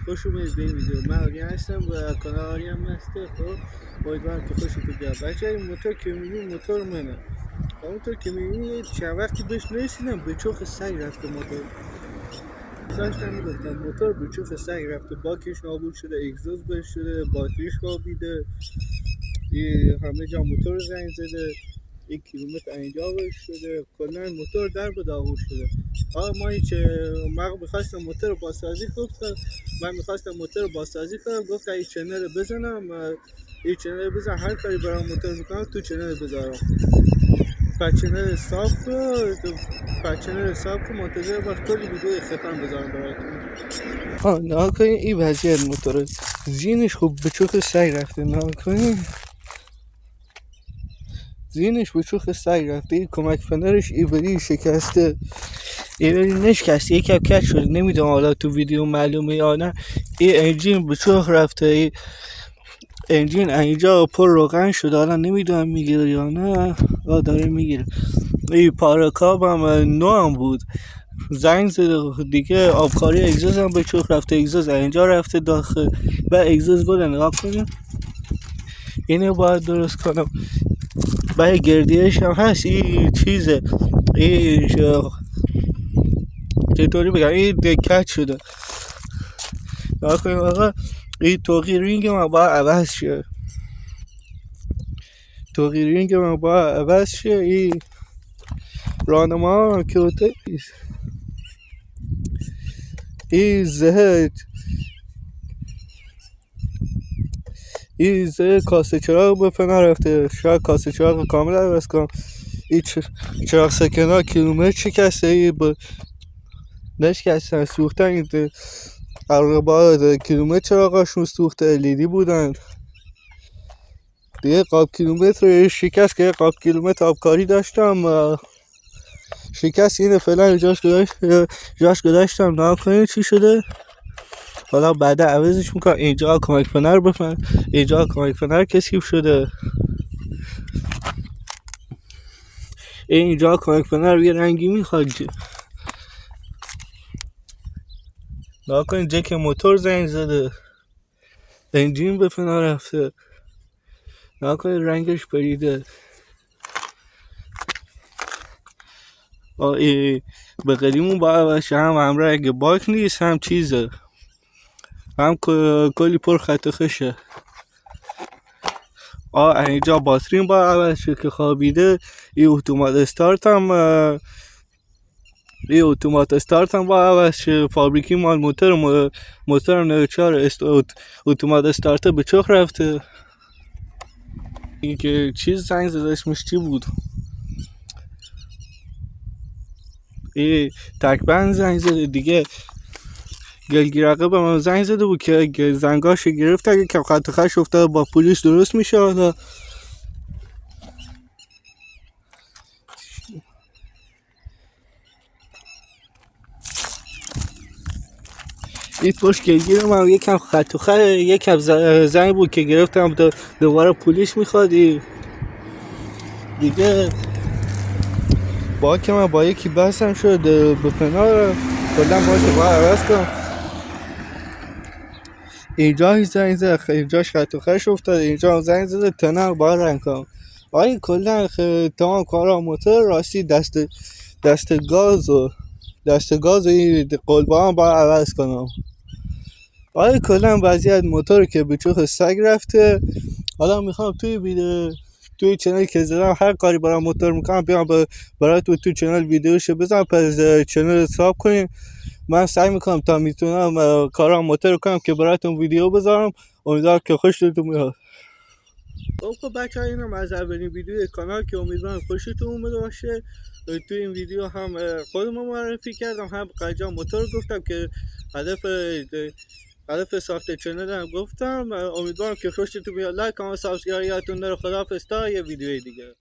خوش اومدید به این ویدیو. من آریان هستم و کانال آریان مسته. خب امیدوارم که خوشتون بیاد. بچه این موتور که میبینید موتور منه. همونطور که میبینید چند وقتی بهش نرسیدم به چخ سگ رفته موتور. داشتم میگفتم موتور به چخ سگ رفته، باکش نابود شده، اگزوز بهش شده، باتریش خوابیده، همه جا موتور زنگ زده، 1 کیلومتر اینجا بهش شده، کلا موتور در به داغون شده. من میخواستم موتور رو بازسازی کنم. گفتم این چنل بزنم، هر کاری برام موتور میکنم تو چنل بذارم. چنل حساب کن منتظر باش، کلی ویدیو خفن بذارم براتون. نها کنین این وضعیت موتور زینش خوب به چوخ سگ رفته. نها کنین زینش به چوخ سگ رفته. این کمک فنرش ایوری شکسته، ایوری نشکسته، یکم کج شده. نمیدونم حالا تو ویدیو معلومه یا نه. این انجین به چوخ رفته، این انجین اینجا پر روغن شده. حالا نمیدونم میگیره یا نه. داره میگیره. این پارکاب هم نو هم بود، زنگ زده دیگه. آبکاری اگزوز هم به چوخ رفته، اگزوز اینجا رفته داخل و اگزوز بوده. نگاه کنیم اینو باید درست کنم. برای گردیش هم هست. این چیزه، این چطوری بگم، این دکت شده. نگاه کنیم آقا، این توقی رینگ من باید عوض شه. این راهنما هم که اوته، این زهد کاسه چراغ به فنا رفته. شاید کاسه چراغ کامل عوض کنم. این چراغ سکنه کیلومتر شکسته. این نشکستن، سوختن. این عربا کیلومتر چراغاشون سوخته، لیدی بودن دیگه. قاب کیلومتر شکست که قاب کیلومتر آبکاری داشتم، شکست. اینه فعلا جاش گذاشتم. نها کنید چی شده. حالا بعدا عوضش میکنم. اینجا کمک فنر کثیف شده. اینجا کمک فنر یه رنگی میخواد. نها کنید جک موتور زنگ زده، انجین به فنا رفته. نها کنید رنگش پریده. به قدیمون با عوض هم رنگ باک نیست، هم چیزه، هم کلی پر خط و خشه. اینجا باترین با عوض شد که خوابیده. این اتومات استارت هم با عوض شد. فابریکی مال موتور 94 اتومات استارت به چخ رفته. این که چیز زنگ زده، اسمش چی بود، این تکبند زنگ زده دیگه. گلگیرقه به من زنگ زده بود که زنگاش گرفت، اگه که خط خش افتاد با پلیس درست میشه. حالا این پشت گلگیر من یکم خط خش، یکم زنگ بود که گرفتم دوباره پلیس میخواد دیگه. با که من با یکی بحثم شد به فنا کلا باشه با عوض کنم. اینجا زنگ زده، اینجاش خط و خش افتاد، اینجا زنگ زده تنه با رنگ کنم. کلا تمام کارا موتور راستی دست گاز و این قلبا هم با عوض کنم. کلا وضعیت موتور که به چوخ سگ رفته. حالا میخوام توی چنل که زدم هر کاری برای موتور میکنم بیام براتون تو چنل ویدیوشو بزنم. پس چنل حساب کنین. من سعی میکنم تا میتونم کارا موتور کنم که براتون ویدیو بذارم. امیدوارم که خوشتون بیاد. خب بچه‌ها، اینم از اولین ویدیو کانال که امیدوارم خوشتون اومده باشه. تو این ویدیو هم خودم معرفی کردم، هم قجا موتور گفتم که هدف ساخت چنل هم گفتم. امیدوارم که خوشتون بیاد. لایک، کامنت، سابسکرایب یادتون نره. خداحافظ تا یه ویدیو دیگه.